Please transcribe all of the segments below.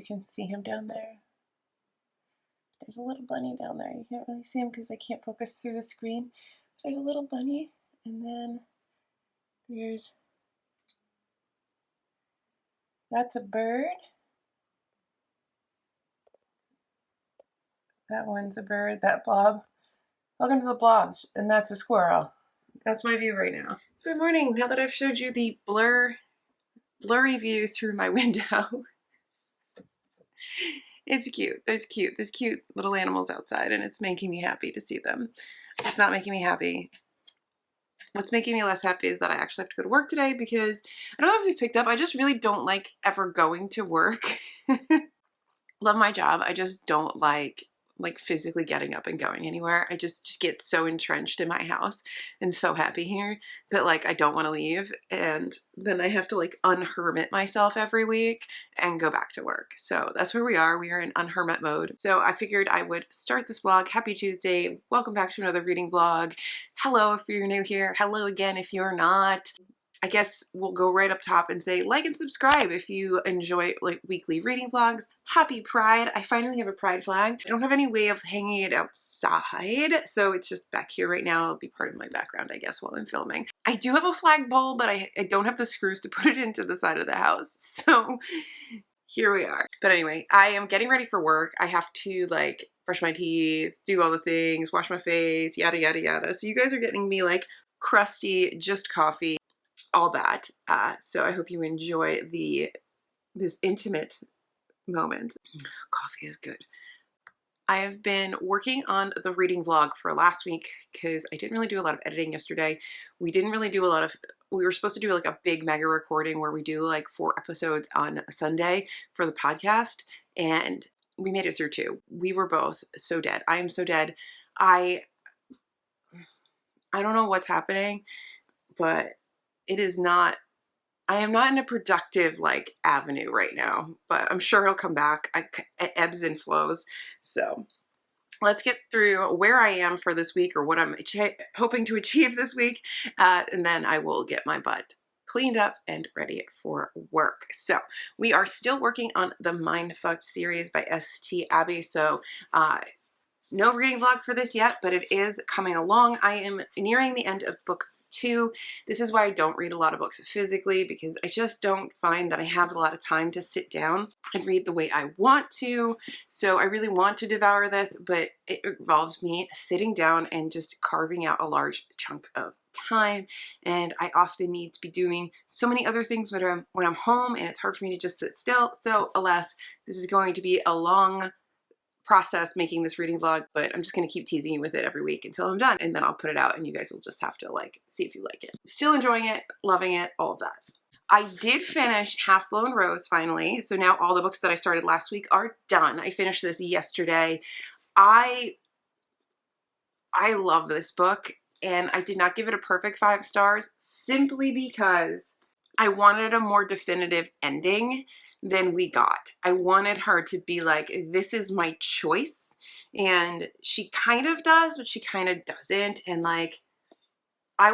can see him down there. There's a little bunny down there. You can't really see him because I can't focus through the screen. There's a little bunny, and then that's a bird. That one's a bird, that blob. Welcome to the blobs, and that's a squirrel. That's my view right now. Good morning. Now that I've showed you the blurry view through my window, it's cute. There's cute little animals outside, and it's making me happy to see them. It's not making me happy. What's making me less happy is that I actually have to go to work today because I don't know if you picked up, I just really don't like ever going to work. Love my job. I just don't like physically getting up and going anywhere. I just get so entrenched in my house and so happy here that like I don't want to leave, and then I have to like unhermit myself every week and go back to work. So that's where we are. We are in unhermit mode. So I figured I would start this vlog. Happy Tuesday. Welcome back to another reading vlog. Hello if you're new here. Hello again if you're not. I guess we'll go right up top and say like and subscribe if you enjoy like weekly reading vlogs. Happy Pride. I finally have a Pride flag. I don't have any way of hanging it outside, so it's just back here right now. It'll be part of my background, I guess, while I'm filming. I do have a flagpole, but I don't have the screws to put it into the side of the house, so here we are. But anyway, I am getting ready for work. I have to like brush my teeth, do all the things, wash my face, yada yada yada. So you guys are getting me like crusty, just coffee, all that. So I hope you enjoy this intimate moment. Coffee is good. I have been working on the reading vlog for last week because I didn't really do a lot of editing yesterday. We were supposed to do like a big mega recording where we do like 4 episodes on a Sunday for the podcast, and we made it through 2. We were both so dead. I am so dead. I don't know what's happening, but I am not in a productive like avenue right now, but I'm sure it'll come back. It ebbs and flows. So let's get through where I am for this week, or what I'm hoping to achieve this week. And then I will get my butt cleaned up and ready for work. So we are still working on the Mindfucked series by St. Abby. So no reading vlog for this yet, but it is coming along. I am nearing the end of book 2. This is why I don't read a lot of books physically, because I just don't find that I have a lot of time to sit down and read the way I want to. So I really want to devour this, but it involves me sitting down and just carving out a large chunk of time, and I often need to be doing so many other things when I'm home, and it's hard for me to just sit still. So alas, this is going to be a long process making this reading vlog, but I'm just going to keep teasing you with it every week until I'm done, and then I'll put it out and you guys will just have to like see if you like it. Still enjoying it, loving it, all of that. I did finish Half Blown Rose finally, so now all the books that I started last week are done. I finished this yesterday. I love this book, and I did not give it a perfect 5 stars simply because I wanted a more definitive ending than we got. I wanted her to be like, this is my choice, and she kind of does, but she kind of doesn't. And like, I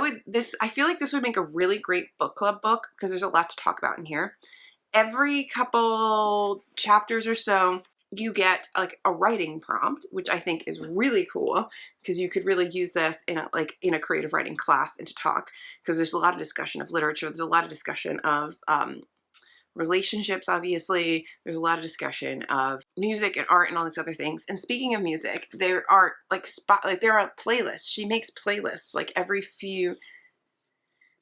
feel like this would make a really great book club book because there's a lot to talk about in here. Every couple chapters or so, you get like a writing prompt, which I think is really cool because you could really use this in a creative writing class and to talk, because there's a lot of discussion of literature. There's a lot of discussion of relationships, obviously. There's a lot of discussion of music and art and all these other things. And speaking of music, there are there are playlists. She makes playlists like every few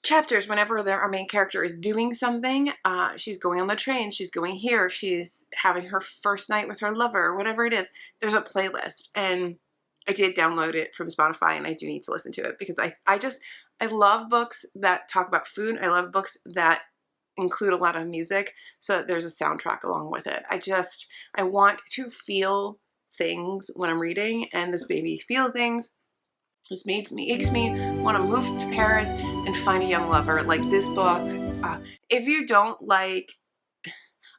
chapters. Whenever our main character is doing something, she's going on the train, she's going here, she's having her first night with her lover, whatever it is, there's a playlist. And I did download it from Spotify, and I do need to listen to it because I love books that talk about food. I love books that include a lot of music so that there's a soundtrack along with it. I want to feel things when I'm reading, and this made me feel things. This makes me want to move to Paris and find a young lover. Like this book, if you don't like,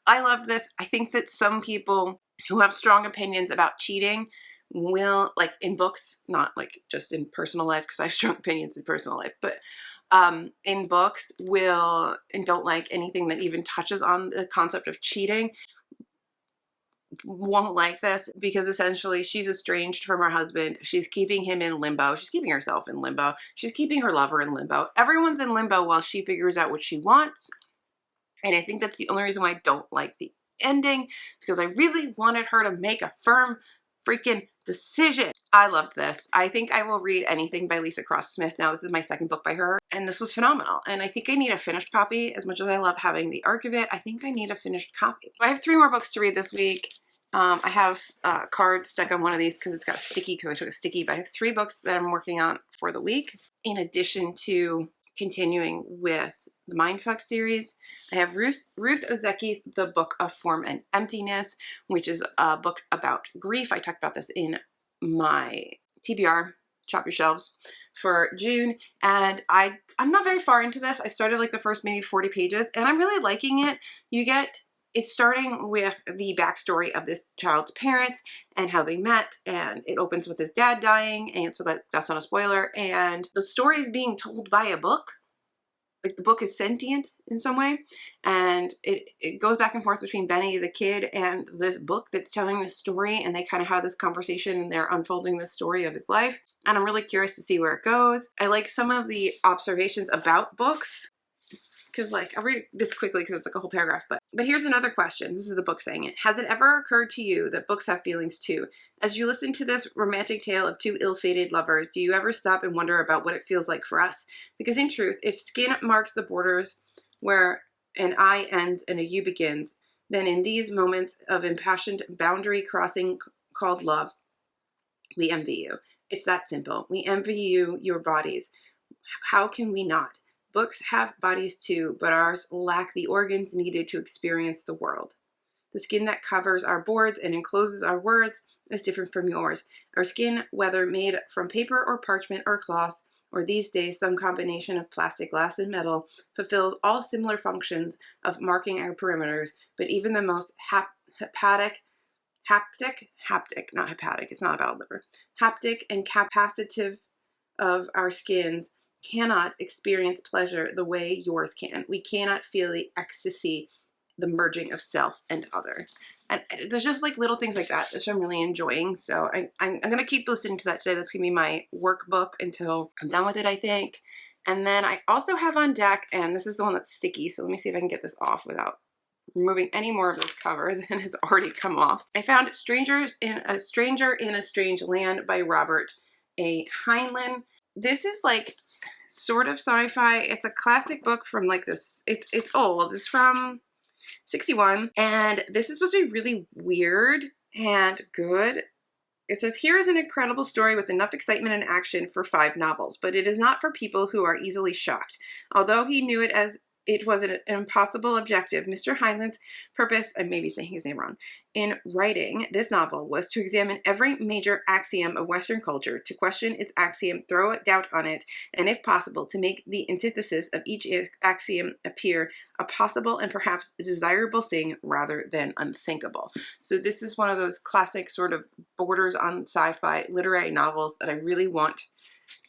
I love this. I think that some people who have strong opinions about cheating will, like in books, not like just in personal life, because I have strong opinions in personal life, but in books and don't like anything that even touches on the concept of cheating. won't like this because essentially she's estranged from her husband. She's keeping him in limbo. She's keeping herself in limbo. She's keeping her lover in limbo. Everyone's in limbo while she figures out what she wants. And I think that's the only reason why I don't like the ending, because I really wanted her to make a firm freaking decision. I loved this. I think I will read anything by Lisa Cross Smith now. This is my second book by her, and this was phenomenal. And I think I need a finished copy. As much as I love having the arc of it, I think I need a finished copy. I have 3 more books to read this week. I have cards stuck on one of these because it's got sticky, because I took a sticky, but I have 3 books that I'm working on for the week, in addition to continuing with the Mindfuck series. I have Ruth Ozeki's The Book of Form and Emptiness, which is a book about grief. I talked about this in my TBR, Shop Your Shelves, for June, and I'm not very far into this. I started like the first maybe 40 pages, and I'm really liking it. It's starting with the backstory of this child's parents and how they met, and it opens with his dad dying, and so that's not a spoiler, and the story is being told by a book. Like, the book is sentient in some way, and it goes back and forth between Benny the kid and this book that's telling this story, and they kind of have this conversation and they're unfolding the story of his life, and I'm really curious to see where it goes. I like some of the observations about books, because like, I'll read this quickly because it's like a whole paragraph, but here's another question. This is the book saying it. Has it ever occurred to you that books have feelings too? As you listen to this romantic tale of 2 ill-fated lovers, do you ever stop and wonder about what it feels like for us? Because in truth, if skin marks the borders where an I ends and a you begins, then in these moments of impassioned boundary crossing called love, we envy you. It's that simple. We envy you, your bodies. How can we not? Books have bodies too, but ours lack the organs needed to experience the world. The skin that covers our boards and encloses our words is different from yours. Our skin, whether made from paper or parchment or cloth, or these days some combination of plastic, glass, and metal, fulfills all similar functions of marking our perimeters, but even the most haptic, not hepatic, it's not about a liver, haptic and capacitive of our skins cannot experience pleasure the way yours can. We cannot feel the ecstasy, the merging of self and other. And there's just like little things like that, which I'm really enjoying. So I'm going to keep listening to that today. That's going to be my workbook until I'm done with it, I think. And then I also have on deck, and this is the one that's sticky, so let me see if I can get this off without removing any more of this cover than has already come off. I found A Stranger in a Strange Land by Robert A. Heinlein. This is like sort of sci-fi. It's a classic book from like this, it's old. It's from 61, and this is supposed to be really weird and good. It says, here is an incredible story with enough excitement and action for 5 novels, but it is not for people who are easily shocked. Although he knew it was an impossible objective, Mr. Heinlein's purpose, I may be saying his name wrong, in writing this novel was to examine every major axiom of Western culture, to question its axiom, throw doubt on it, and if possible, to make the antithesis of each axiom appear a possible and perhaps desirable thing rather than unthinkable. So this is one of those classic sort of borders on sci-fi literary novels that I really want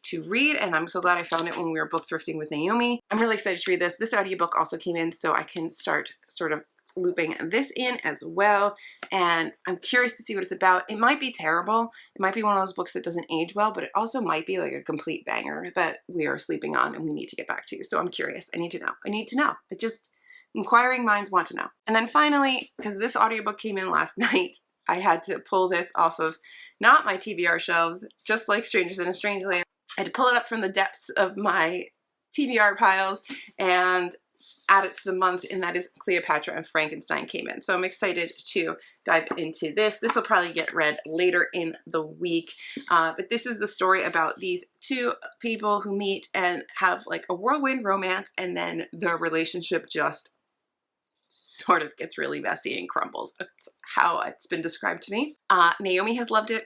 to read, and I'm so glad I found it when we were book thrifting with Naomi. I'm really excited to read this. This audiobook also came in, so I can start sort of looping this in as well, and I'm curious to see what it's about. It might be terrible. It might be one of those books that doesn't age well, but it also might be like a complete banger that we are sleeping on and we need to get back to. So I'm curious. I need to know. I need to know. Inquiring minds want to know. And then finally, because this audiobook came in last night, I had to pull this off of not my TBR shelves, just like Strangers in a Strange Land. I had to pull it up from the depths of my TBR piles and add it to the month, and that is Cleopatra and Frankenstein came in. So I'm excited to dive into this. This will probably get read later in the week, but this is the story about these 2 people who meet and have like a whirlwind romance, and then their relationship just sort of gets really messy and crumbles. That's how it's been described to me. Naomi has loved it.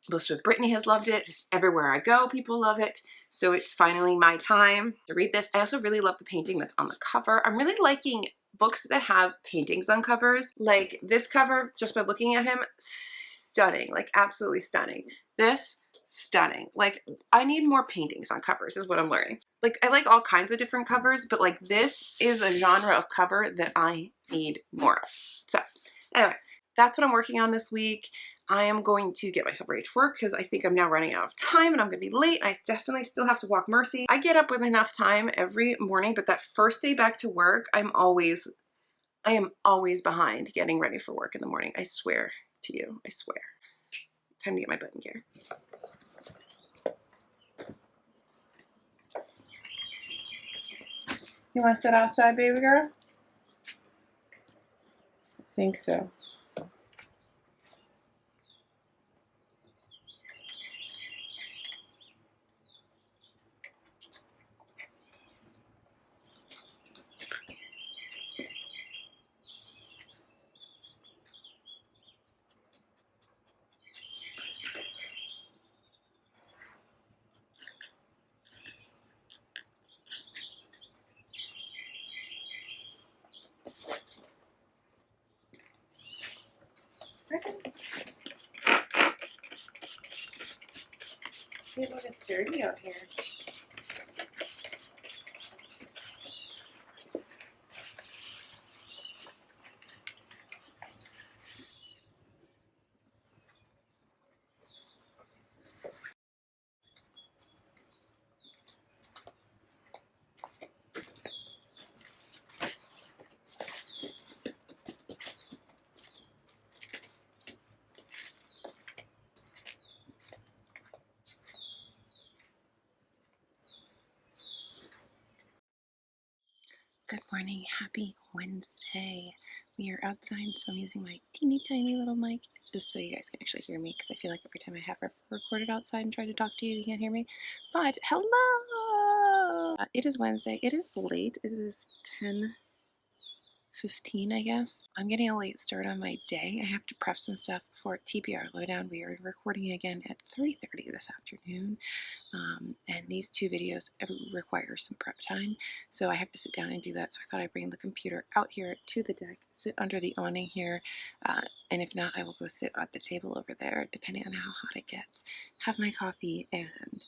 Elizabeth Brittany has loved it. Everywhere I go, people love it. So it's finally my time to read this. I also really love the painting that's on the cover. I'm really liking books that have paintings on covers. Like this cover, just by looking at him, stunning, like absolutely stunning. This, stunning. Like I need more paintings on covers is what I'm learning. Like I like all kinds of different covers, but like this is a genre of cover that I need more of. So anyway, that's what I'm working on this week. I am going to get myself ready to work because I think I'm now running out of time and I'm going to be late. I definitely still have to walk Mercy. I get up with enough time every morning, but that first day back to work, I am always behind getting ready for work in the morning. I swear to you, I swear. Time to get my button gear. You want to sit outside, baby girl? I think so. People get sturdy out here. Good morning, happy Wednesday. We are outside, so I'm using my teeny tiny little mic just so you guys can actually hear me, because I feel like every time I have recorded outside and tried to talk to you, you can't hear me. But hello! It is Wednesday. It is late. It is 10:15, I guess. I'm getting a late start on my day. I have to prep some stuff for TBR Lowdown. We are recording again at 3:30 this afternoon. And these two videos require some prep time, so I have to sit down and do that. So I thought I'd bring the computer out here to the deck, sit under the awning here, and if not, I will go sit at the table over there, depending on how hot it gets, have my coffee, and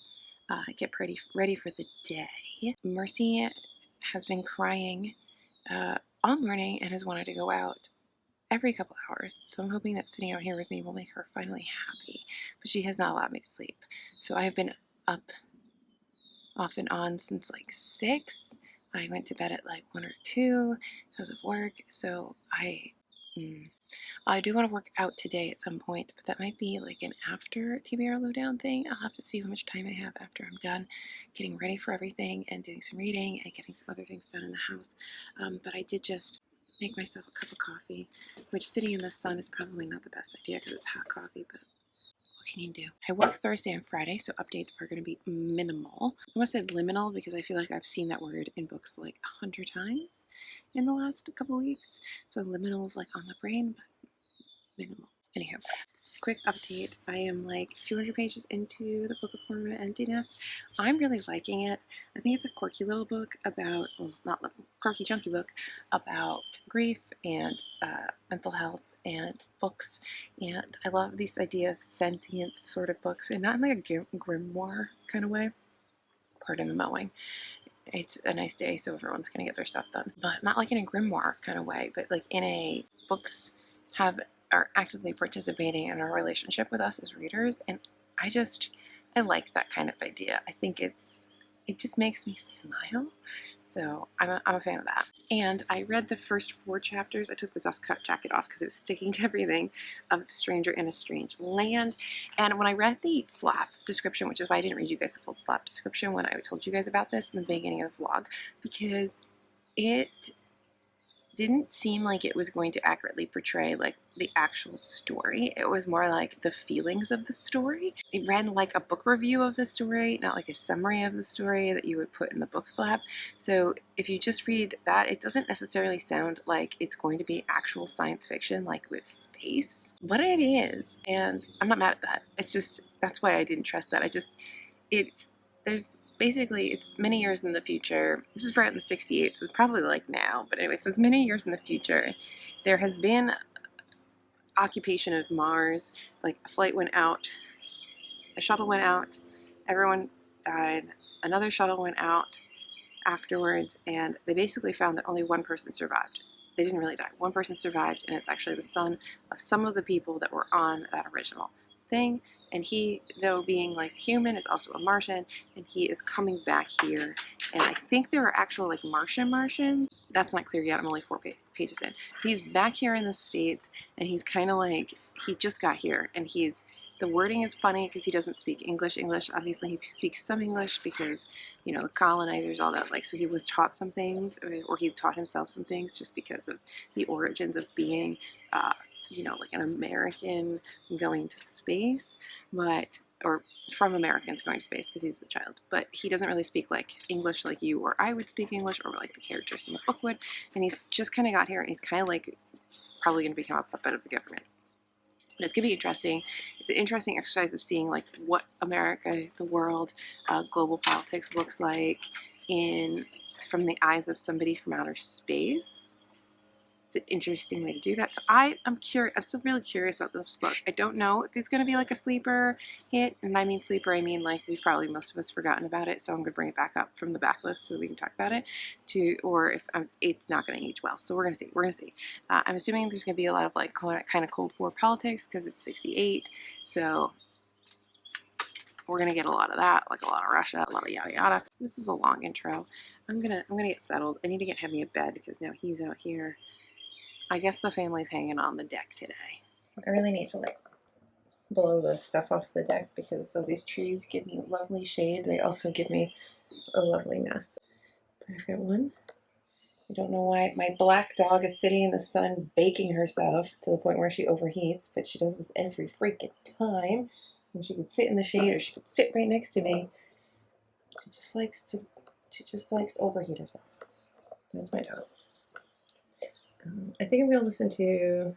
get ready for the day. Mercy has been crying all morning and has wanted to go out every couple hours, so I'm hoping that sitting out here with me will make her finally happy, but she has not allowed me to sleep. So I have been up off and on since like 6. I went to bed at like 1 or 2 because of work, so I do want to work out today at some point, but that might be like an after TBR Lowdown thing. I'll have to see how much time I have after I'm done getting ready for everything and doing some reading and getting some other things done in the house. But I did just make myself a cup of coffee, which sitting in the sun is probably not the best idea because it's hot coffee, but what can you do? I work Thursday and Friday, so updates are going to be minimal. I almost said liminal because I feel like I've seen that word in books like 100 times in the last couple weeks. So liminal is like on the brain, but minimal. Anywho, quick update. I am like 200 pages into the Book of Form and Emptiness. I'm really liking it. I think it's a quirky little book about, well, not little, quirky chunky book about grief and mental health and books. And I love this idea of sentient sort of books, and not in like a grimoire kind of way. Pardon the mowing. It's a nice day, so everyone's gonna get their stuff done, but not like in a grimoire kind of way, but like in a books are actively participating in our relationship with us as readers, and I like that kind of idea. I think it just makes me smile, so I'm a fan of that. And I read the first 4 chapters. I took the dust cut jacket off because it was sticking to everything, of Stranger in a Strange Land. And when I read the flap description, which is why I didn't read you guys the full flap description when I told you guys about this in the beginning of the vlog, because it didn't seem like it was going to accurately portray like the actual story. It was more like the feelings of the story. It read like a book review of the story, not like a summary of the story that you would put in the book flap. So if you just read that, it doesn't necessarily sound like it's going to be actual science fiction like with space, but it is, and I'm not mad at that. It's just, that's why I didn't trust that. Basically, it's many years in the future. This is right in the 68, so it's probably like now. But anyway, so it's many years in the future. There has been occupation of Mars. Like a flight went out, a shuttle went out, everyone died. Another shuttle went out afterwards, and they basically found that only one person survived. they didn't really die. One person survived, and it's actually the son of some of the people that were on that original thing. And he, though being like human, is also a Martian, and he is coming back here. And I think there are actual like Martians. That's not clear yet. I'm only 4 pages in. But he's back here in the States, and he's kind of like, he just got here, and the wording is funny because he doesn't speak English. Obviously, he speaks some English because, you know, the colonizers, all that. Like, so he was taught some things, or he taught himself some things just because of the origins of being, you know, like an American going to space, or from Americans going to space because he's a child. But he doesn't really speak like English like you or I would speak English, or like the characters in the book would. And he's just kind of got here, and he's kind of like probably going to become a puppet of the government. But it's going to be interesting. It's an interesting exercise of seeing like what America, the world, global politics looks like from the eyes of somebody from outer space. It's an interesting way to do that. So I'm curious. I'm still really curious about this book. I don't know if it's going to be like a sleeper hit. And I mean sleeper, I mean like we've probably most of us forgotten about it. So I'm going to bring it back up from the backlist so we can talk about it. Or if it's not going to age well. So we're going to see. I'm assuming there's going to be a lot of like kind of Cold War politics because it's 68. So we're going to get a lot of that, like a lot of Russia, a lot of yada yada. This is a long intro. I'm gonna get settled. I need to get Heavy a bed because now he's out here. I guess the family's hanging on the deck today. I really need to like blow the stuff off the deck because though these trees give me lovely shade, they also give me a lovely mess. Perfect one. I don't know why my black dog is sitting in the sun baking herself to the point where she overheats, but she does this every freaking time. And she could sit in the shade or she could sit right next to me. She just likes to overheat herself. That's my dog. I think I'm going to listen to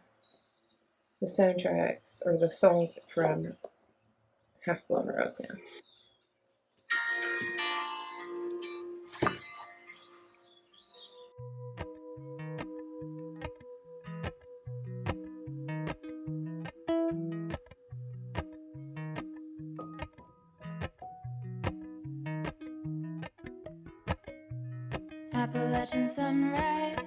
the soundtracks or the songs from Half Blown Rose now. Appalachian sunrise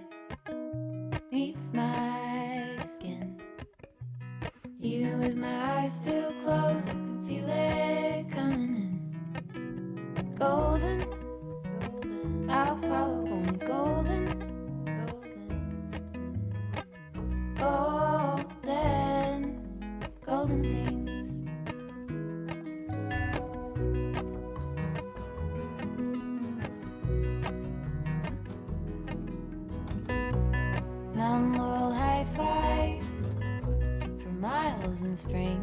meets my skin. Even with my eyes still closed, I can feel it coming in. Golden, golden, I'll follow only golden, golden, golden, golden things. Mountain laurel high fives for miles in spring.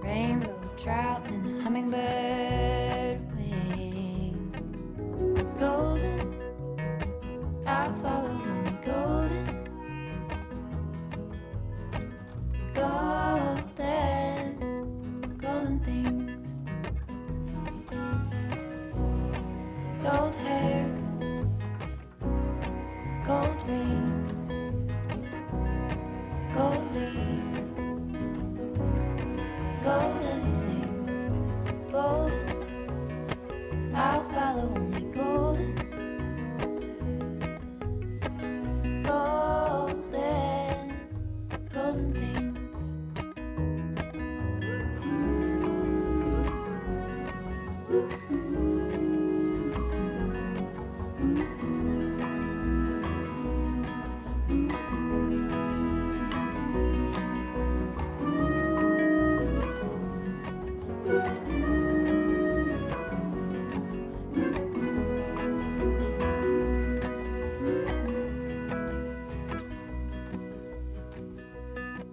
Rainbow trout and a hummingbird wing. Golden, I'll follow only golden, golden, golden things. Gold hair, gold rings, gold leaves, gold anything, golden, I'll follow only golden, golden, golden things.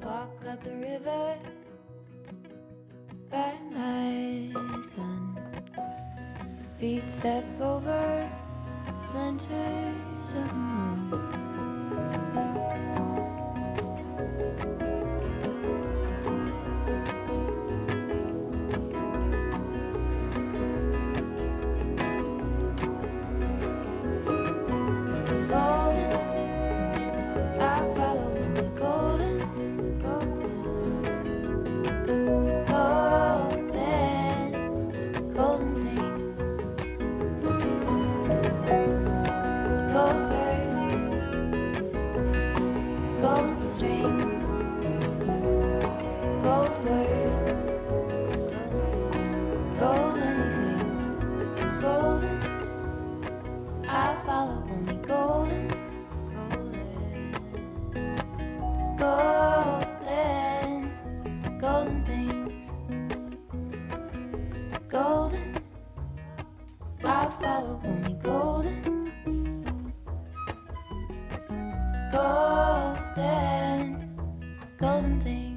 Walk up the river by my son. Feet step over splinters of the moon. Golden, I'll follow only golden, golden, golden things. Gold birds, golden things. Golden, I'll follow only golden. Golden, golden things.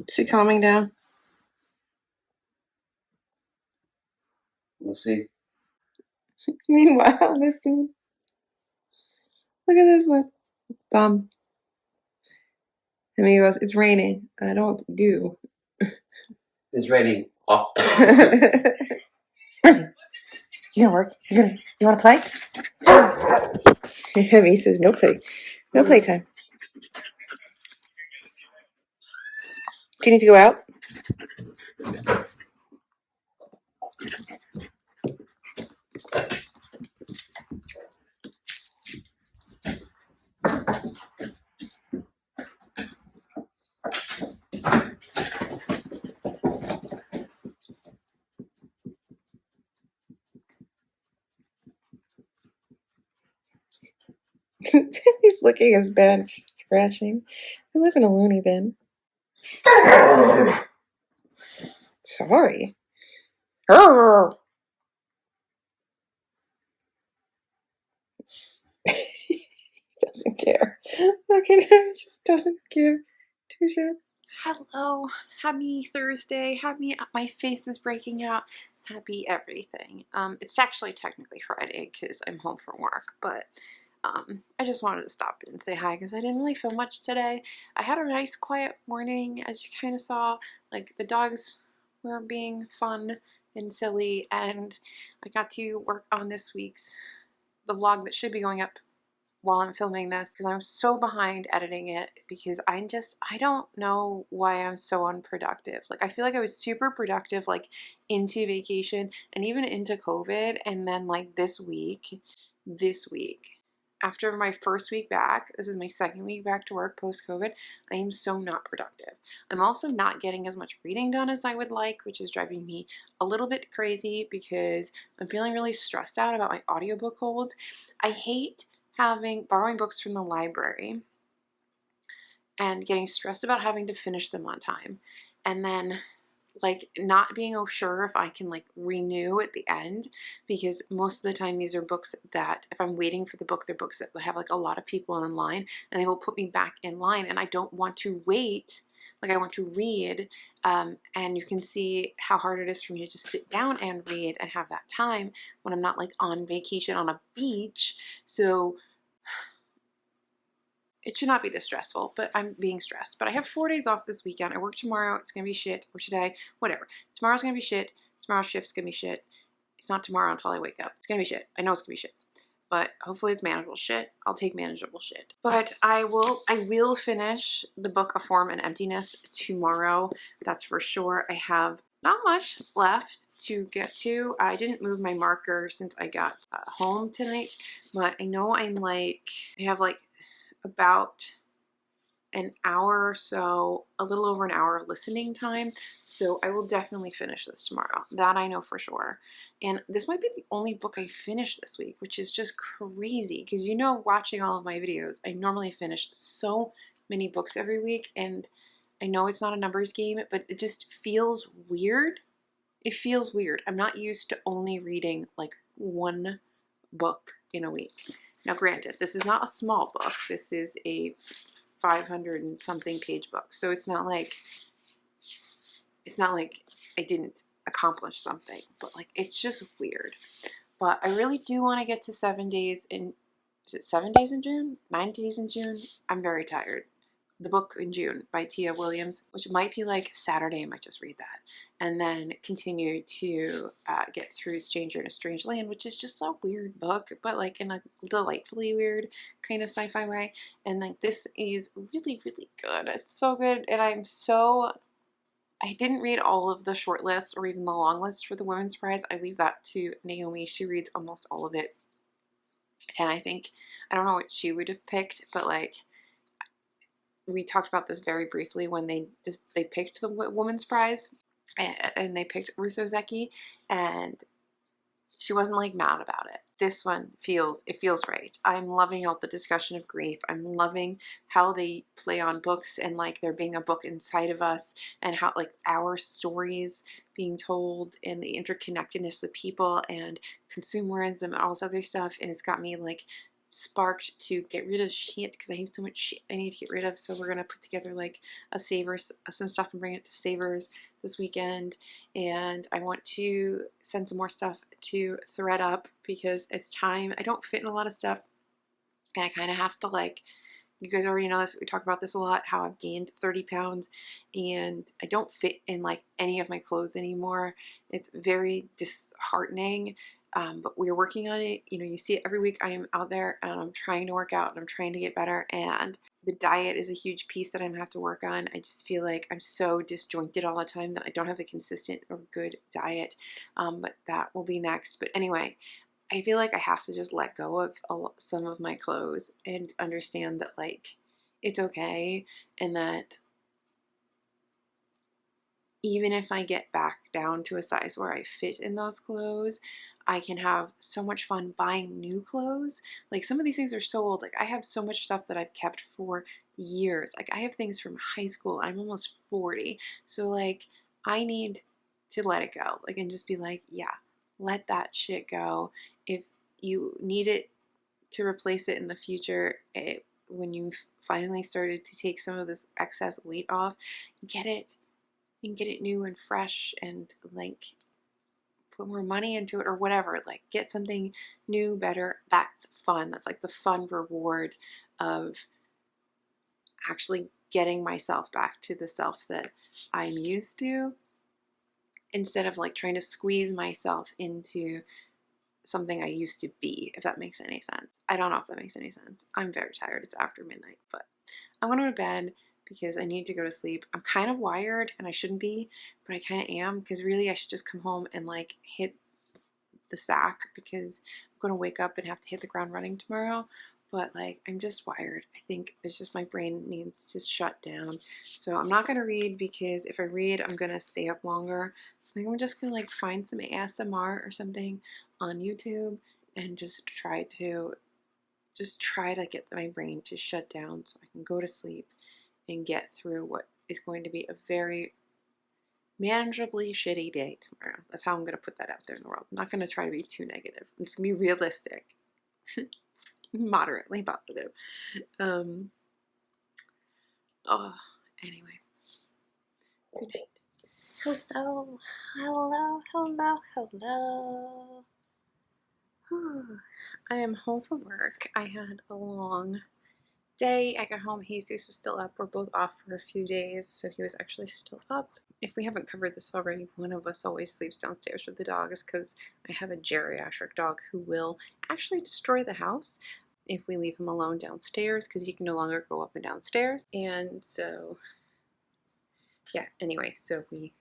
Is she calming down? We'll see. Meanwhile, this one. Look at this one. Bum. And he goes, it's raining. I don't know what to do. It's raining off. Where's he? You gonna work? You wanna play? He says no play. No playtime. Do you need to go out? He's licking his bench, scratching. I live in a loony bin. Sorry. Doesn't care. Look at him. Just doesn't give two shits. Hello. Happy Thursday. Happy my face is breaking out. Happy everything. It's actually technically Friday because I'm home from work, but I just wanted to stop in and say hi because I didn't really feel much today. I had a nice quiet morning, as you kind of saw. Like, the dogs were being fun and silly, and I got to work on the vlog that should be going up while I'm filming this because I'm so behind editing it because I don't know why I'm so unproductive. Like, I feel like I was super productive like into vacation and even into COVID, and then like this week after my first week back, this is my second week back to work post-COVID, I am so not productive. I'm also not getting as much reading done as I would like, which is driving me a little bit crazy because I'm feeling really stressed out about my audiobook holds. I hate borrowing books from the library and getting stressed about having to finish them on time, and then like not being sure if I can like renew at the end, because most of the time these are books that if I'm waiting for the book, they're books that have like a lot of people in line and they will put me back in line, and I don't want to wait. Like, I want to read, and you can see how hard it is for me to just sit down and read and have that time when I'm not like on vacation on a beach. So it should not be this stressful, but I'm being stressed. But I have 4 days off this weekend. I work tomorrow. It's going to be shit. Or today. Whatever. Tomorrow's going to be shit. Tomorrow's shift's going to be shit. It's not tomorrow until I wake up. It's going to be shit. I know it's going to be shit. But hopefully it's manageable shit. I'll take manageable shit. But I will finish the book of Form and Emptiness tomorrow. That's for sure. I have not much left to get to. I didn't move my marker since I got home tonight. But I know I have like about an hour or so, a little over an hour listening time. So I will definitely finish this tomorrow. That I know for sure. And this might be the only book I finished this week, which is just crazy. Because watching all of my videos, I normally finish so many books every week. And I know it's not a numbers game, but it just feels weird. It feels weird. I'm not used to only reading like one book in a week. Now, granted, this is not a small book. This is a 500 and something page book. So it's not like I didn't accomplish something, but like, it's just weird. But I really do want to get to 7 days in, is it 7 days in June? 9 days in June? I'm very tired. The Book in June by Tia Williams, which might be like Saturday. I might just read that and then continue to get through Stranger in a Strange Land, which is just a weird book, but like in a delightfully weird kind of sci-fi way. And like, this is really, really good. It's so good. And I didn't read all of the short list or even the long list for the Women's Prize. I leave that to Naomi. She reads almost all of it. And I don't know what she would have picked, but like, we talked about this very briefly when they picked the woman's prize, and they picked Ruth Ozeki, and she wasn't like mad about it. This one feels right. I'm loving all the discussion of grief. I'm loving how they play on books and like there being a book inside of us, and how like our stories being told and the interconnectedness of people and consumerism and all this other stuff. And it's got me like sparked to get rid of shit because I have so much shit I need to get rid of. So we're gonna put together like a Savers, some stuff, and bring it to Savers this weekend. And I want to send some more stuff to thread up because it's time. I don't fit in a lot of stuff, and I kind of have to, like, you guys already know this, we talk about this a lot, how I've gained 30 pounds and I don't fit in like any of my clothes anymore. It's very disheartening. But we're working on it. You know, you see it every week. I am out there and I'm trying to work out and I'm trying to get better, and the diet is a huge piece that I'm gonna have to work on. I just feel like I'm so disjointed all the time that I don't have a consistent or good diet, but that will be next. But anyway, I feel like I have to just let go of some of my clothes and understand that like it's okay, and that even if I get back down to a size where I fit in those clothes, I can have so much fun buying new clothes. Like some of these things are so old. Like I have so much stuff that I've kept for years. Like I have things from high school. I'm almost 40. So like I need to let it go. Like, and just be like, yeah, let that shit go. If you need it to replace it in the future, when you've finally started to take some of this excess weight off, get it. You can get it new and fresh and like put more money into it or whatever. Like get something new, better. That's fun. That's like the fun reward of actually getting myself back to the self that I'm used to, instead of like trying to squeeze myself into something I used to be, if that makes any sense. I don't know if that makes any sense. I'm very tired. It's after midnight, but I'm going to go to bed because I need to go to sleep. I'm kind of wired and I shouldn't be, but I kind of am, because really I should just come home and like hit the sack, because I'm going to wake up and have to hit the ground running tomorrow. But like I'm just wired. I think it's just my brain needs to shut down. So I'm not going to read, because if I read I'm going to stay up longer. So I think I'm just going to like find some ASMR or something on YouTube and just try to get my brain to shut down so I can go to sleep and get through what is going to be a very manageably shitty day tomorrow. That's how I'm going to put that out there in the world. I'm not going to try to be too negative. I'm just going to be realistic. Moderately positive. Anyway. Good night. Hello. I am home from work. I had a long day. I got home. Jesus was still up. We're both off for a few days, so he was actually still up. If we haven't covered this already, one of us always sleeps downstairs with the dogs, because I have a geriatric dog who will actually destroy the house if we leave him alone downstairs, because he can no longer go up and downstairs. And so, yeah, anyway, so we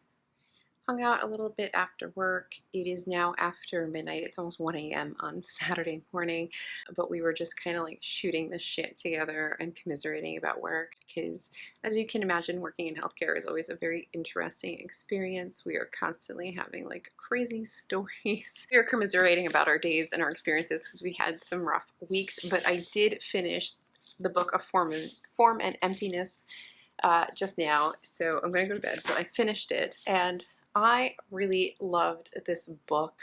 hung out a little bit after work. It is now after midnight. It's almost 1 a.m. on Saturday morning, but we were just kind of like shooting the shit together and commiserating about work, because as you can imagine, working in healthcare is always a very interesting experience. We are constantly having like crazy stories. We are commiserating about our days and our experiences because we had some rough weeks, but I did finish the book of Form and Emptiness just now, so I'm going to go to bed, but I finished it and I really loved this book.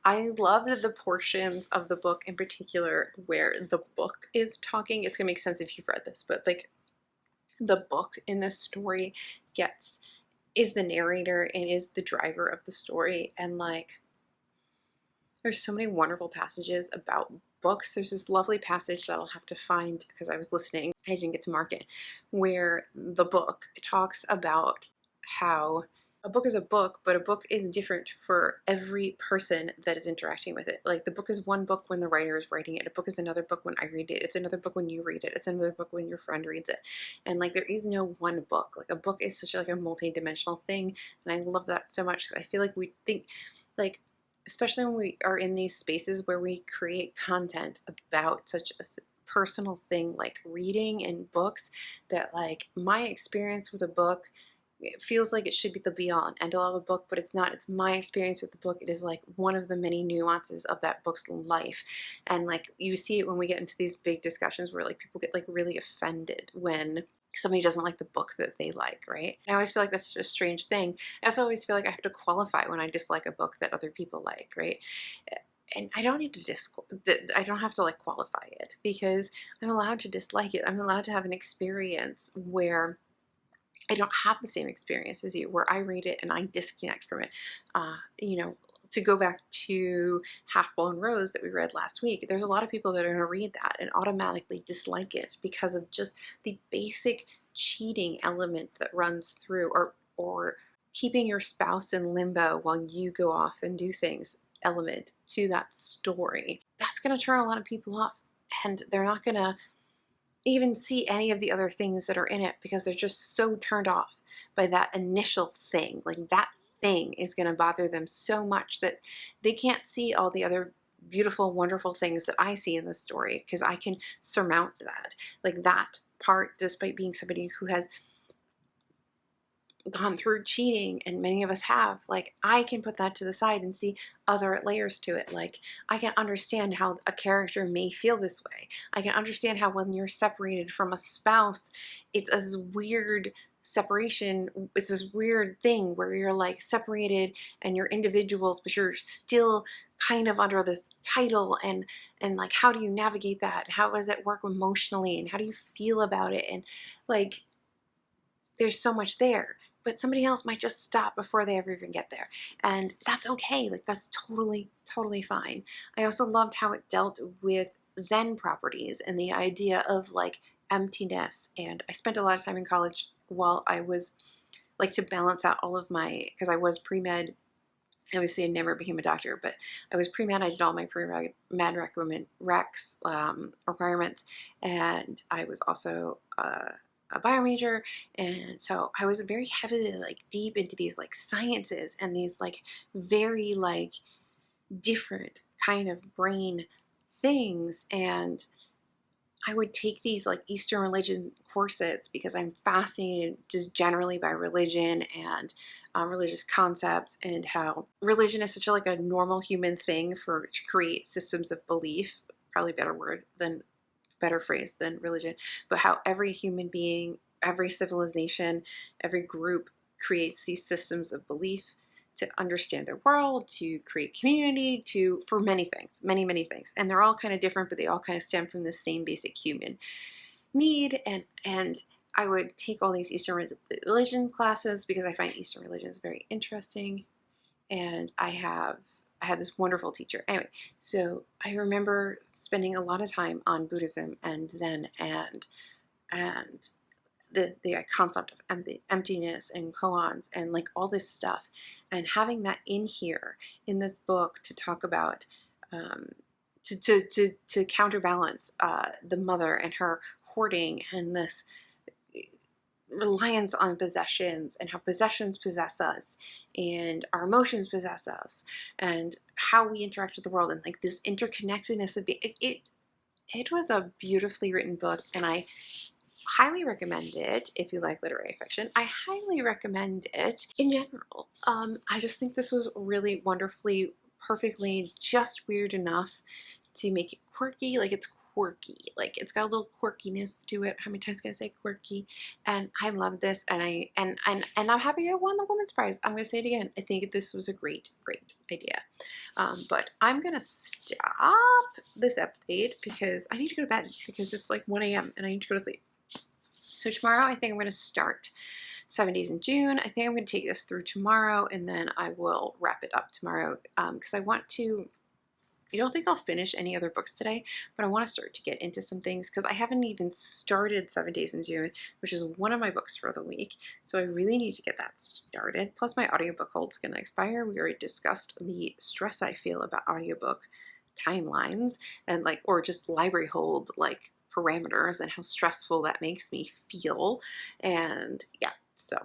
I loved the portions of the book in particular where the book is talking. It's gonna make sense if you've read this, but like the book in this story is the narrator and is the driver of the story. And like there's so many wonderful passages about books. There's this lovely passage that I'll have to find because I was listening. I didn't get to mark it, where the book talks about how a book is a book, but a book is different for every person that is interacting with it. Like the book is one book when the writer is writing it. A book is another book when I read it. It's another book when you read it. It's another book when your friend reads it. And like there is no one book. Like a book is such like a multi-dimensional thing. And I love that so much. I feel like we think like, especially when we are in these spaces where we create content about such a personal thing like reading and books, that like my experience with a book, it feels like it should be the be all and end all of a book, but it's not. It's my experience with the book. It is like one of the many nuances of that book's life. And like you see it when we get into these big discussions where like people get like really offended when somebody doesn't like the book that they like, right? I always feel like that's just a strange thing. I also always feel like I have to qualify when I dislike a book that other people like, right? And I don't need to I don't have to like qualify it, because I'm allowed to dislike it. I'm allowed to have an experience where I don't have the same experience as you, where I read it and I disconnect from it. You know, to go back to Half Blown Rose that we read last week, there's a lot of people that are going to read that and automatically dislike it because of just the basic cheating element that runs through, or keeping your spouse in limbo while you go off and do things element to that story. That's going to turn a lot of people off, and they're not going to even see any of the other things that are in it because they're just so turned off by that initial thing. Like that thing is going to bother them so much that they can't see all the other beautiful, wonderful things that I see in the story, because I can surmount that. Like that part, despite being somebody who has gone through cheating, and many of us have, like I can put that to the side and see other layers to it. Like I can understand how a character may feel this way. I can understand how when you're separated from a spouse, it's a weird separation. It's this weird thing where you're like separated and you're individuals, but you're still kind of under this title, and like how do you navigate that? How does it work emotionally, and how do you feel about it? And like there's so much there, but somebody else might just stop before they ever even get there. And that's okay. Like that's totally, totally fine. I also loved how it dealt with Zen properties and the idea of like emptiness. And I spent a lot of time in college while I was like to balance out all of my, because I was pre-med. Obviously I never became a doctor, but I was pre-med. I did all my pre-med requirements. And I was also, a bio major, and so I was very heavily like deep into these like sciences and these like very like different kind of brain things. And I would take these like Eastern religion courses because I'm fascinated just generally by religion and religious concepts, and how religion is such a, like a normal human thing to create systems of belief, probably better phrase than religion, but how every human being, every civilization, every group creates these systems of belief to understand their world, to create community, for many things, many, many things. And they're all kind of different, but they all kind of stem from the same basic human need. And I would take all these Eastern religion classes because I find Eastern religions very interesting. And I had this wonderful teacher. Anyway, so I remember spending a lot of time on Buddhism and Zen and the concept of emptiness and koans and like all this stuff, and having that in here in this book to talk about to counterbalance the mother and her hoarding and this reliance on possessions, and how possessions possess us and our emotions possess us, and how we interact with the world, and like this interconnectedness of it was a beautifully written book, and I highly recommend it if you like literary fiction. I highly recommend it in general. I just think this was really wonderfully, perfectly just weird enough to make it quirky. Like it's quirky, like it's got a little quirkiness to it. How many times can I say quirky? And I love this, and I'm happy I won the Women's Prize. I'm gonna say it again. I think this was a great idea. But I'm gonna stop this update because I need to go to bed because it's like 1 a.m. and I need to go to sleep. So tomorrow I think I'm going to start 7 Days in June. I think I'm going to take this through tomorrow, and then I will wrap it up tomorrow because I don't think I'll finish any other books today, but I want to start to get into some things because I haven't even started 7 Days in June, which is one of my books for the week. So I really need to get that started. Plus my audiobook hold's going to expire. We already discussed the stress I feel about audiobook timelines and like, or just library hold like parameters and how stressful that makes me feel. And yeah, so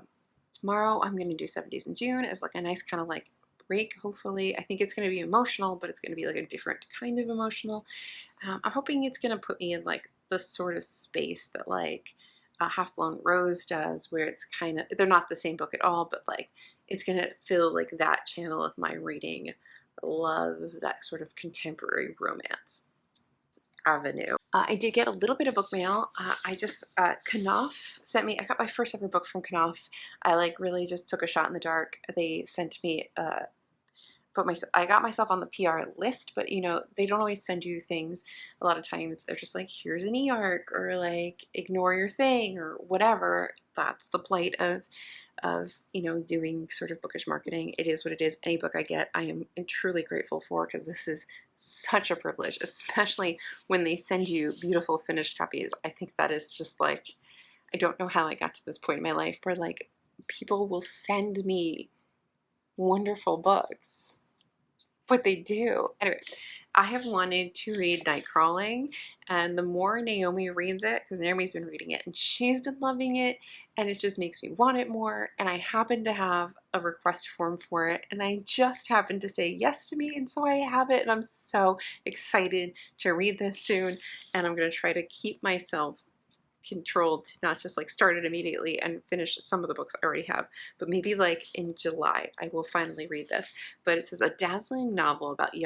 tomorrow I'm going to do 7 Days in June as like a nice kind of like break, hopefully. I think it's going to be emotional, but it's going to be like a different kind of emotional. I'm hoping it's going to put me in like the sort of space that like Half Blown Rose does, where it's kind of, they're not the same book at all, but like it's gonna fill like that channel of my reading love, that sort of contemporary romance avenue. I did get a little bit of book mail. Knopf sent me, I got my first ever book from Knopf. I like really just took a shot in the dark. They sent me I got myself on the PR list, but you know, they don't always send you things. A lot of times they're just like, here's an e-arc, or like, ignore your thing, or whatever. That's the plight of you know, doing sort of bookish marketing. It is what it is. Any book I get, I am truly grateful for, because this is such a privilege, especially when they send you beautiful finished copies. I think that is just like, I don't know how I got to this point in my life where like people will send me wonderful books. But they do. Anyway, I have wanted to read Nightcrawling, and the more Naomi reads it, because Naomi's been reading it and she's been loving it, and it just makes me want it more, and I happen to have a request form for it, and I just happened to say yes to me, and so I have it, and I'm so excited to read this soon, and I'm going to try to keep myself controlled to not just like start it immediately and finish some of the books I already have, but maybe like in July I will finally read this. But it says, a dazzling novel about a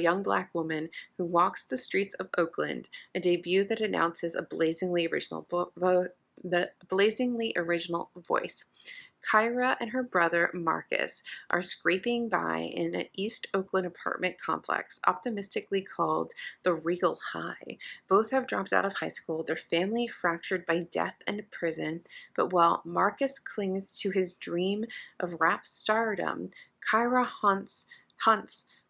young black woman who walks the streets of Oakland, a debut that announces a blazingly original voice. Kyra and her brother Marcus are scraping by in an East Oakland apartment complex, optimistically called the Regal High. Both have dropped out of high school, their family fractured by death and prison, but while Marcus clings to his dream of rap stardom, Kyra hunts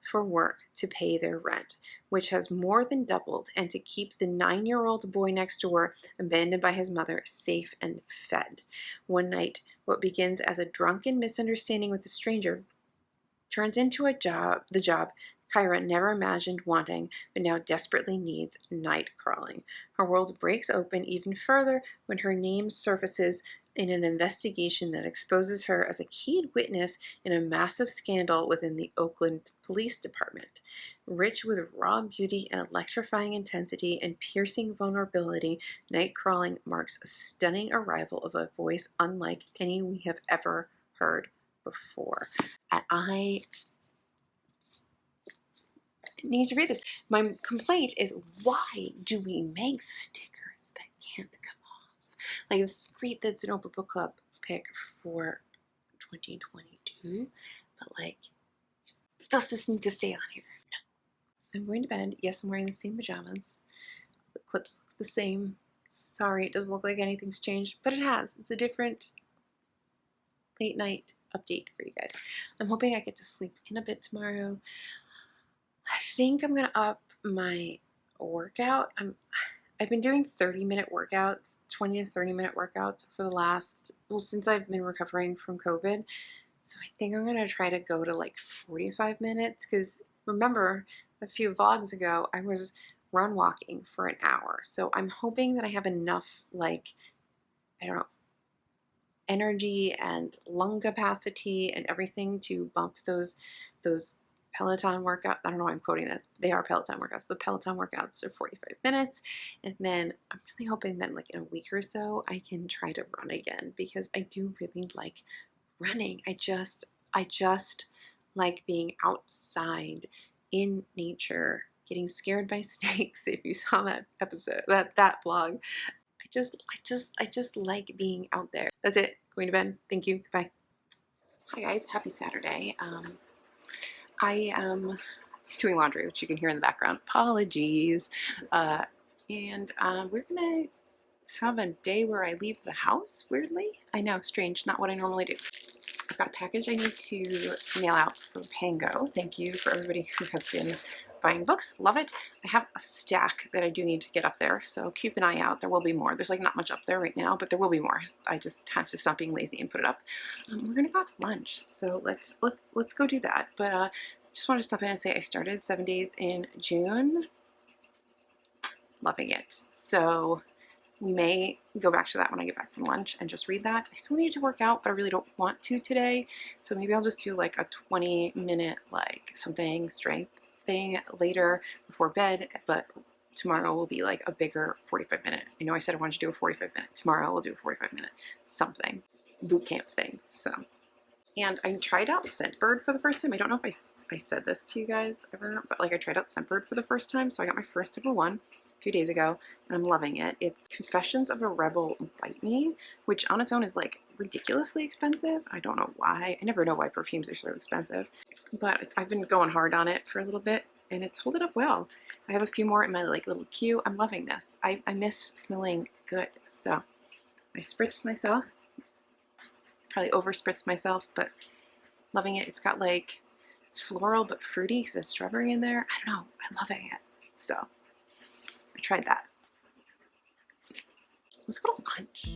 for work to pay their rent, which has more than doubled, and to keep the 9-year-old boy next door, abandoned by his mother, safe and fed. One night, what begins as a drunken misunderstanding with a stranger turns into the job Kyra never imagined wanting, but now desperately needs: night crawling. Her world breaks open even further when her name surfaces in an investigation that exposes her as a key witness in a massive scandal within the Oakland Police Department. Rich with raw beauty and electrifying intensity and piercing vulnerability, Night Crawling marks a stunning arrival of a voice unlike any we have ever heard before. And I need to read this. My complaint is, why do we make stickers that can't come off? Like, it's great that it's an open book club pick for 2022, but like, does this need to stay on here? No. I'm going to bed. Yes, I'm wearing the same pajamas. The clips look the same. Sorry, it doesn't look like anything's changed, but it has. It's a different late night update for you guys. I'm hoping I get to sleep in a bit tomorrow. I think I'm gonna up my workout. I've been doing 30-minute workouts, 20 to 30-minute workouts for the last, since I've been recovering from COVID. So I think I'm gonna try to go to like 45 minutes, because remember a few vlogs ago I was run walking for an hour. So I'm hoping that I have enough, like, I don't know, energy and lung capacity and everything to bump those Peloton workout. I don't know why I'm quoting this. They are Peloton workouts. The Peloton workouts are 45 minutes. And then I'm really hoping that like in a week or so, I can try to run again, because I do really like running. I just like being outside in nature, getting scared by snakes. If you saw that episode, that vlog, I just like being out there. That's it. Going to bed. Thank you. Goodbye. Hi guys. Happy Saturday. I am doing laundry, which you can hear in the background. Apologies. And we're gonna have a day where I leave the house, weirdly. I know, strange, not what I normally do. I've got a package I need to mail out for Pango. Thank you for everybody who has been buying books. Love it. I have a stack that I do need to get up there, so keep an eye out. There will be more. There's like not much up there right now, but there will be more. I just have to stop being lazy and put it up. We're gonna go out to lunch, so let's go do that. But just want to stop in and say I started 7 days in June. Loving it. So we may go back to that when I get back from lunch and just read that. I still need to work out, but I really don't want to today. So maybe I'll just do like a 20-minute like something strength thing later before bed. But tomorrow will be like a bigger 45-minute. I know I said I wanted to do a 45-minute. Tomorrow we'll do a 45-minute something, boot camp thing. So, and I tried out Scentbird for the first time. I don't know if I said this to you guys ever, but like I tried out Scentbird for the first time. So I got my first ever one a few days ago, and I'm loving it. It's Confessions of a Rebel Bite Me, which on its own is like ridiculously expensive. I don't know why. I never know why perfumes are so expensive, but I've been going hard on it for a little bit, and it's holding up well. I have a few more in my like little queue. I'm loving this. I miss smelling good, so I spritzed myself. Probably over spritzed myself, but loving it. It's got like, it's floral but fruity because there's strawberry in there. I don't know. I'm loving it. So I tried that. Let's go to lunch.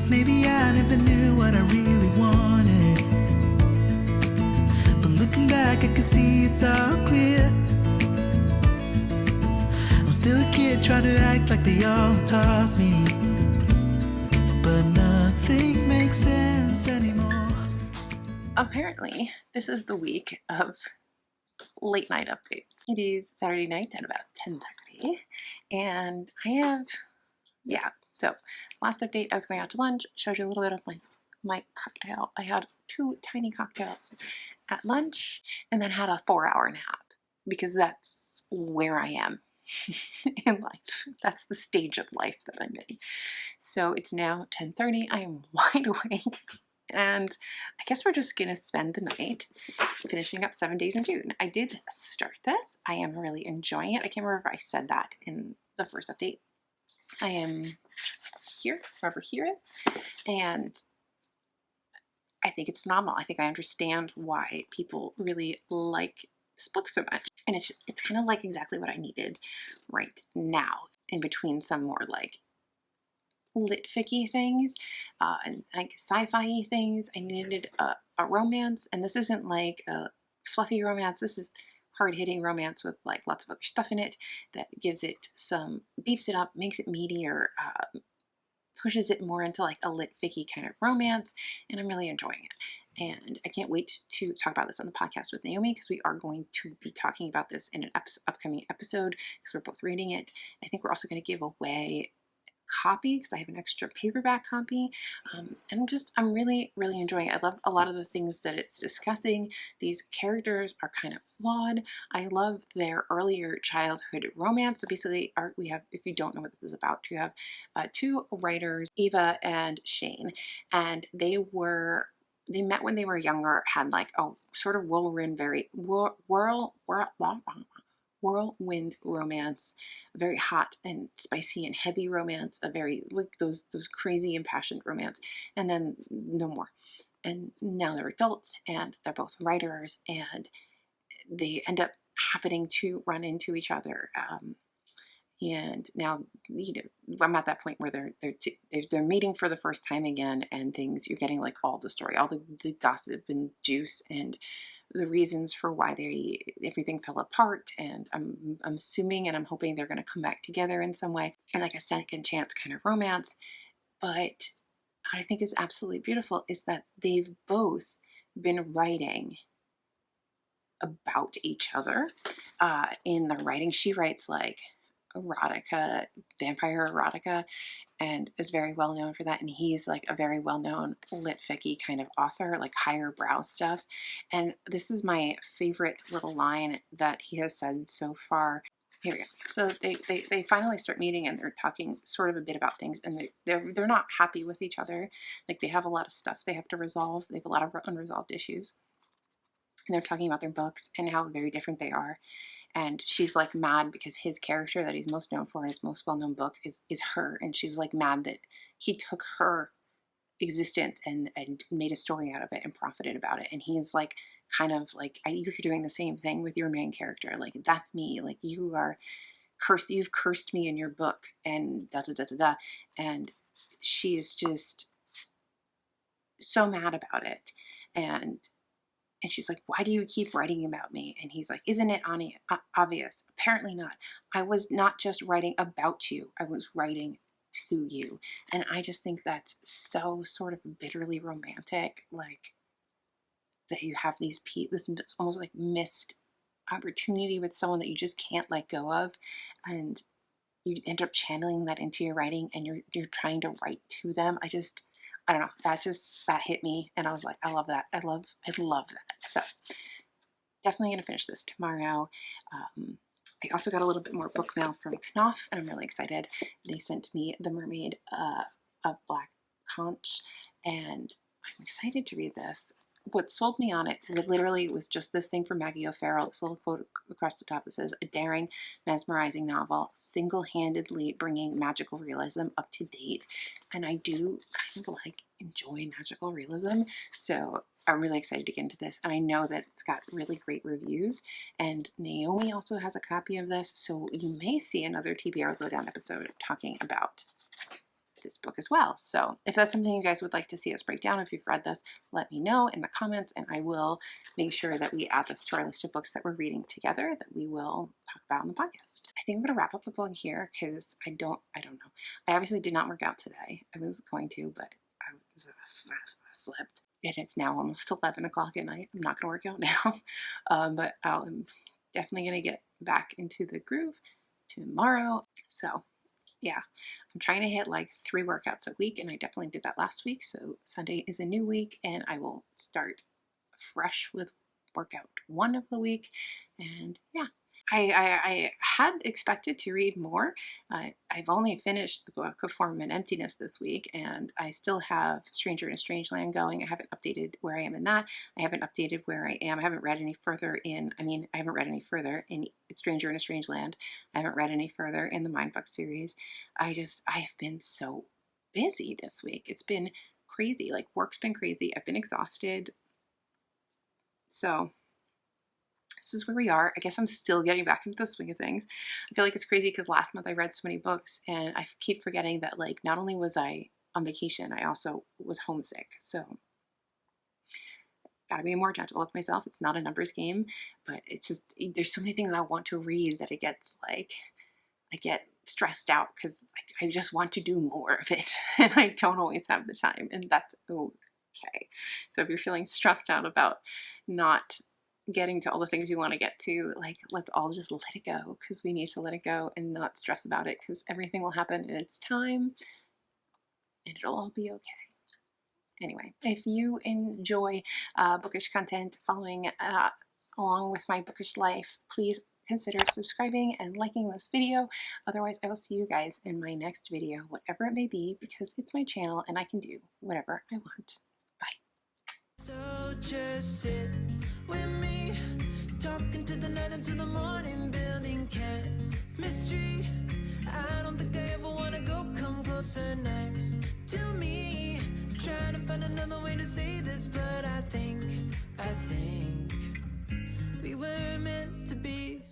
Maybe I never knew what I really wanted, but looking back I can see it's all clear. I'm still a kid trying to act like they all taught me, but nothing makes sense anymore. Apparently, this is the week of late night updates. It is Saturday night at about 10:30, and I have, yeah, so last update, I was going out to lunch, showed you a little bit of my cocktail. I had 2 tiny cocktails at lunch and then had a 4-hour nap because that's where I am in life. That's the stage of life that I'm in. So it's now 10:30. I am wide awake. And I guess we're just going to spend the night finishing up 7 Days in June. I did start this. I am really enjoying it. I can't remember if I said that in the first update. I am here, wherever here is, and I think it's phenomenal. I think I understand why people really like this book so much. And it's kind of like exactly what I needed right now, in between some more like lit ficky things and like sci-fi things. I needed a romance, and this isn't like a fluffy romance. This is hard-hitting romance with like lots of other stuff in it that gives it some, beefs it up, makes it meatier, pushes it more into like a lit ficky kind of romance, and I'm really enjoying it. And I can't wait to talk about this on the podcast with Naomi, because we are going to be talking about this in an upcoming episode, because we're both reading it. I think we're also going to give away copy because I have an extra paperback copy, and I'm really enjoying it. I love a lot of the things that it's discussing. These characters are kind of flawed. I love their earlier childhood romance. So basically, we have, if you don't know what this is about, you have 2 writers, Eva and Shane, and they met when they were younger, had like a sort of whirlwind romance, a very hot and spicy and heavy romance, a very like those crazy impassioned romance, and then no more. And now they're adults and they're both writers, and they end up happening to run into each other. And now, I'm at that point where they're meeting for the first time again, and things, you're getting like all the story, all the gossip and juice, and the reasons for why everything fell apart. And I'm assuming and I'm hoping they're going to come back together in some way, and like a second chance kind of romance. But what I think is absolutely beautiful is that they've both been writing about each other in the writing. She writes like erotica, vampire erotica, and is very well known for that. And he's like a very well known lit ficky kind of author, like higher brow stuff. And this is my favorite little line that he has said so far. Here we go. So they finally start meeting, and they're talking sort of a bit about things, and they're not happy with each other. Like, they have a lot of stuff they have to resolve. They have a lot of unresolved issues. And they're talking about their books and how very different they are. And she's like mad because his character that he's most known for in his most well-known book is her. And she's like mad that he took her existence and made a story out of it and profited about it. And he's like, kind of like, you're doing the same thing with your main character. Like, that's me. Like, you are cursed. You've cursed me in your book, and da da da da da. And she is just so mad about it. And And she's like, why do you keep writing about me? And he's like, isn't it obvious? Apparently not. I was not just writing about you. I was writing to you. And I just think that's so sort of bitterly romantic. Like that you have these this almost like missed opportunity with someone that you just can't let go of. And you end up channeling that into your writing and you're trying to write to them. I don't know, that hit me, and I was like, I love that. I love that. So definitely gonna finish this tomorrow. I also got a little bit more book mail from Knopf, and I'm really excited. They sent me The Mermaid of Black Conch, and I'm excited to read this. What sold me on it literally was just this thing from Maggie O'Farrell, this little quote across the top that says, a daring, mesmerizing novel, single-handedly bringing magical realism up to date. And I do kind of like enjoy magical realism, so I'm really excited to get into this. And I know that it's got really great reviews, and Naomi also has a copy of this, so you may see another TBR Lowdown episode talking about this book as well. So if that's something you guys would like to see us break down, if you've read this, let me know in the comments, and I will make sure that we add this to our list of books that we're reading together that we will talk about on the podcast. I think I'm going to wrap up the vlog here because I don't know. I obviously did not work out today. I was going to, but I slept, and it's now almost 11 o'clock at night. I'm not going to work out now, but I'm definitely going to get back into the groove tomorrow. So yeah, I'm trying to hit like 3 workouts a week, and I definitely did that last week. So Sunday is a new week, and I will start fresh with workout 1 of the week. And yeah, I had expected to read more. I've only finished the book of Form and Emptiness this week, and I still have Stranger in a Strange Land going. I haven't updated where I am in that. I haven't updated where I am. I haven't read any further in, I haven't read any further in Stranger in a Strange Land. I haven't read any further in the Mindfuck series. I have been so busy this week. It's been crazy. Like, work's been crazy. I've been exhausted. So this is where we are. I guess I'm still getting back into the swing of things. I feel like it's crazy because last month I read so many books, and I keep forgetting that, like, not only was I on vacation, I also was homesick. So gotta be more gentle with myself. It's not a numbers game, but it's just, there's so many things I want to read that it gets like, I get stressed out because I just want to do more of it, and I don't always have the time, and that's okay. So if you're feeling stressed out about not getting to all the things you want to get to, like, let's all just let it go, because we need to let it go and not stress about it, because everything will happen in its time and it'll all be okay. Anyway, if you enjoy bookish content, following along with my bookish life, please consider subscribing and liking this video. Otherwise, I will see you guys in my next video, whatever it may be, because it's my channel and I can do whatever I want. Bye. So just sit with me, talking to the night until the morning, building chemistry. I don't think I ever wanna go come closer next to me. Trying to find another way to say this, but I think we were meant to be.